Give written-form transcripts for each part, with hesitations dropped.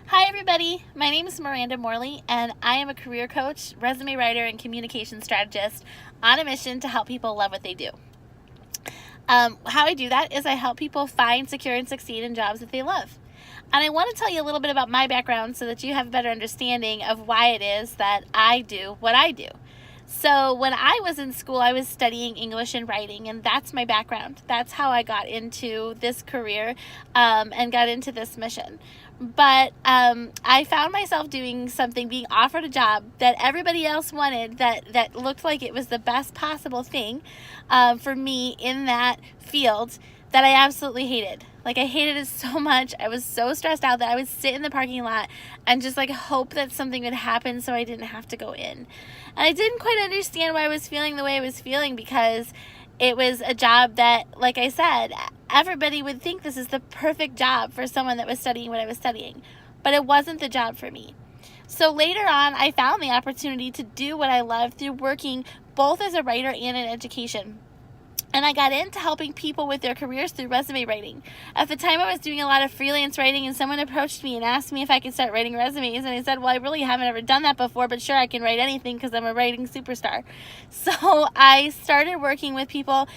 Hi, everybody. My name is Miranda Morley, and I am a career coach, resume writer, and communication strategist on a mission to help people love what they do. How I do that is I help people find, secure, and succeed in jobs that they love. And I want to tell you a little bit about my background so that you have a better understanding of why it is that I do what I do. So when I was in school, I was studying English and writing, and that's my background. That's how I got into this career and got into this mission. But I found myself doing something, being offered a job that everybody else wanted, that looked like it was the best possible thing for me in that field, that I absolutely hated. Like, I hated it so much. I was so stressed out that I would sit in the parking lot and just hope that something would happen so I didn't have to go in. And I didn't quite understand why I was feeling the way I was feeling, because it was a job that, like I said, everybody would think this is the perfect job for someone that was studying what I was studying. But it wasn't the job for me. So later on, I found the opportunity to do what I love through working both as a writer and in education. And I got into helping people with their careers through resume writing. At the time, I was doing a lot of freelance writing, and someone approached me and asked me if I could start writing resumes. And I said, well, I really haven't ever done that before, but sure, I can write anything because I'm a writing superstar. So I started working with people,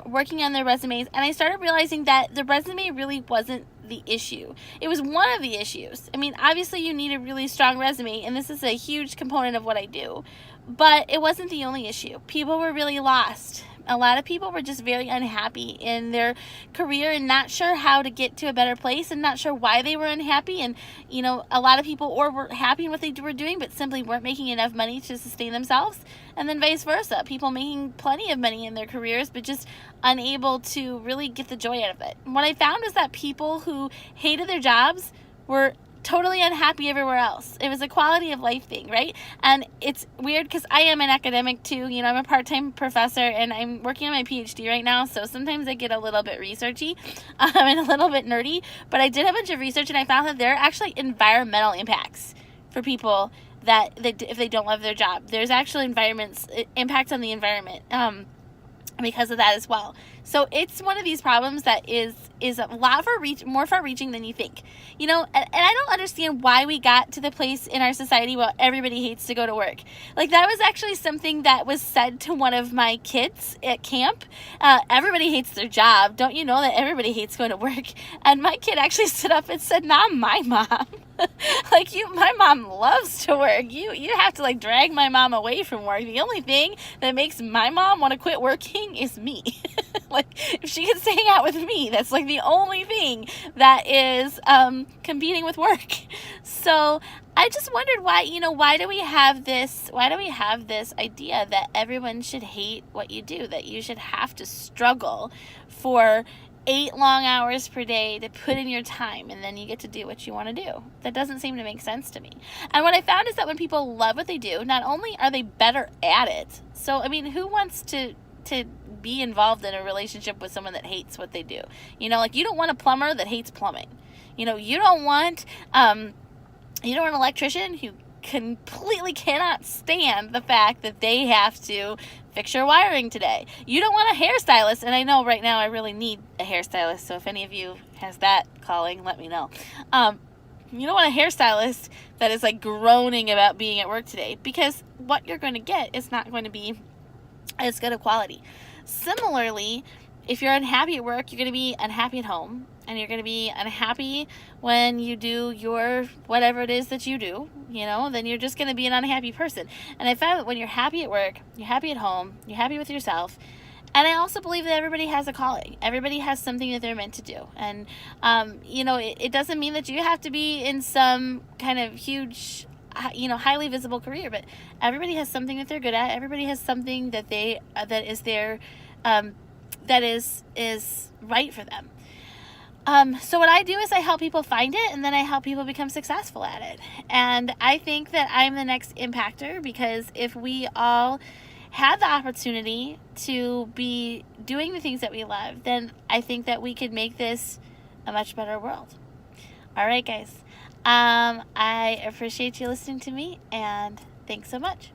working on their resumes, and I started realizing that the resume really wasn't the issue. It was one of the issues. I mean, obviously you need a really strong resume, and this is a huge component of what I do, but it wasn't the only issue. People were really lost. A lot of people were just very unhappy in their career and not sure how to get to a better place and not sure why they were unhappy. And, a lot of people were happy in what they were doing, but simply weren't making enough money to sustain themselves. And then vice versa. People making plenty of money in their careers, but just unable to really get the joy out of it. And what I found was that people who hated their jobs were totally unhappy everywhere else. It was a quality of life thing, right? And it's weird because I am an academic too. I'm a part-time professor, and I'm working on my PhD right now, so sometimes I get a little bit researchy and a little bit nerdy, but I did a bunch of research, and I found that there are actually environmental impacts for people that if they don't love their job. There's actually impacts on the environment because of that as well. So it's one of these problems that is a lot more far-reaching than you think. And I don't understand why we got to the place in our society where everybody hates to go to work. That was actually something that was said to one of my kids at camp. Everybody hates their job. Don't you know that everybody hates going to work? And my kid actually stood up and said, "Not my mom." My mom loves to work. You have to drag my mom away from work. The only thing that makes my mom want to quit working is me. If she gets to hang out with me, that's the only thing that is competing with work. So I just wondered why do we have this idea that everyone should hate what you do, that you should have to struggle for 8 long hours per day to put in your time, and then you get to do what you want to do. That doesn't seem to make sense to me. And what I found is that when people love what they do, not only are they better at it, so who wants to be involved in a relationship with someone that hates what they do? You don't want a plumber that hates plumbing. You don't want an electrician who completely cannot stand the fact that they have to fix your wiring today. You don't want a hairstylist, and I know right now I really need a hairstylist, so if any of you has that calling, let me know. You don't want a hairstylist that is groaning about being at work today, because what you're going to get is not going to be as good a quality. Similarly, if you're unhappy at work, you're going to be unhappy at home, and you're going to be unhappy when you do your whatever it is that you do, then you're just going to be an unhappy person. And I found that when you're happy at work, you're happy at home, you're happy with yourself. And I also believe that everybody has a calling. Everybody has something that they're meant to do. And, it doesn't mean that you have to be in some kind of huge, highly visible career, but everybody has something that they're good at. Everybody has something that is right for them. So what I do is I help people find it, and then I help people become successful at it. And I think that I'm the next impactor, because if we all had the opportunity to be doing the things that we love, then I think that we could make this a much better world. All right, guys. I appreciate you listening to me, and thanks so much.